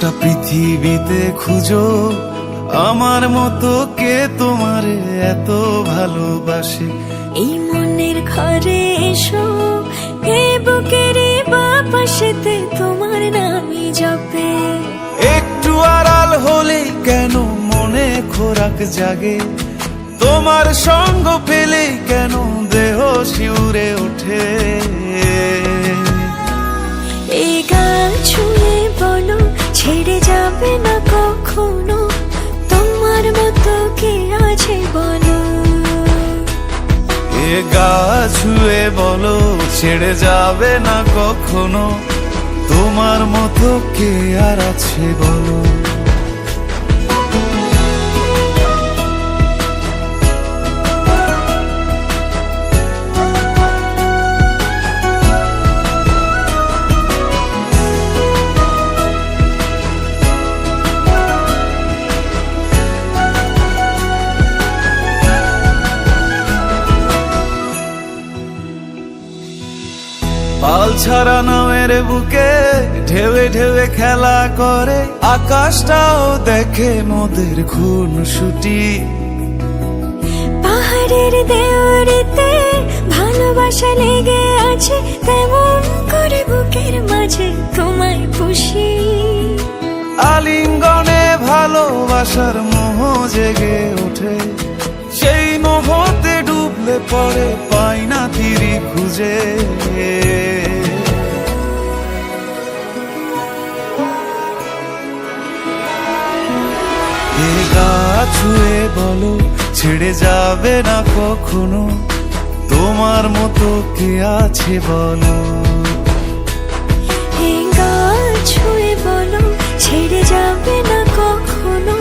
গোটা পৃথিবীতে খুঁজো আমার মতো কে তোমারে এত ভালোবাসে। এই মনের ঘরে এসো, এ বুকের বাপাশেতে তোমার নামই জপে। একটু আড়াল হলেই কেন মনে খোরাক জাগে, তোমার সঙ্গ পেলেই কেন দেহ শিউরে ওঠে। এই গাল ছুঁয়ে বলো ছেড়ে যাবে না কখনো, তোমার মতো কে আছে বলো। এ গা ছুঁয়ে বলো ছেড়ে যাবে না কখনো, তোমার মতো কে আর আছে বলো। পাল ছাড়া নামের বুকে ঢেউে ঢেউে খেলা করে, আকাশটাও দেখে মোদের খুনসুটি। পাহাড়ের দেওয়ারিতে ভালোবাসা লেগে আছে, তেমন করে বুকের মাঝে তোমায় পুষি। আলিঙ্গনে ভালোবাসার মোহ জেগে ওঠে, সেই মোহতে ডুবলে পড়ে পাই না তীরি খুঁজে। এ গা ছুঁয়ে বলো ছেড়ে যাবে না কখনো, তোমার মতো কে আছে বলো। এ গা ছুঁয়ে বলো ছেড়ে যাবে না কখনো,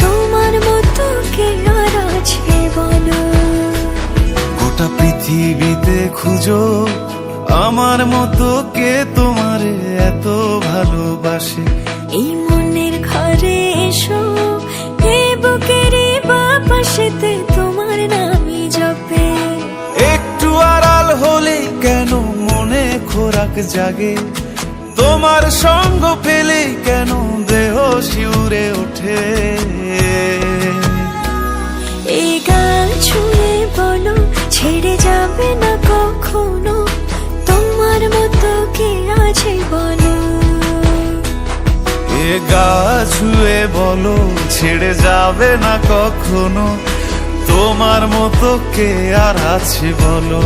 তোমার মতো কে আর আছে বলো। গোটা পৃথিবীতে খুঁজো আমার মতো কে তোমারে এত ভালোবাসে। এই মনের ঘরে এসো, এ বুকের বাপাশেতে তোমার নামই জপে। একটু আড়াল হলেই কেন মনে খোরাক জাগে, তোমার সঙ্গ পেলেই কেন দেহ শিউরে ওঠে। এই গাল ছুঁয়ে বলো ছেড়ে যাবে না কখনো, তোমার মতো কে আছে বলো। এ গা ছুঁয়ে বলো ছেড়ে যাবে না কখনো, তোমার মতো কে আর আছে বলো।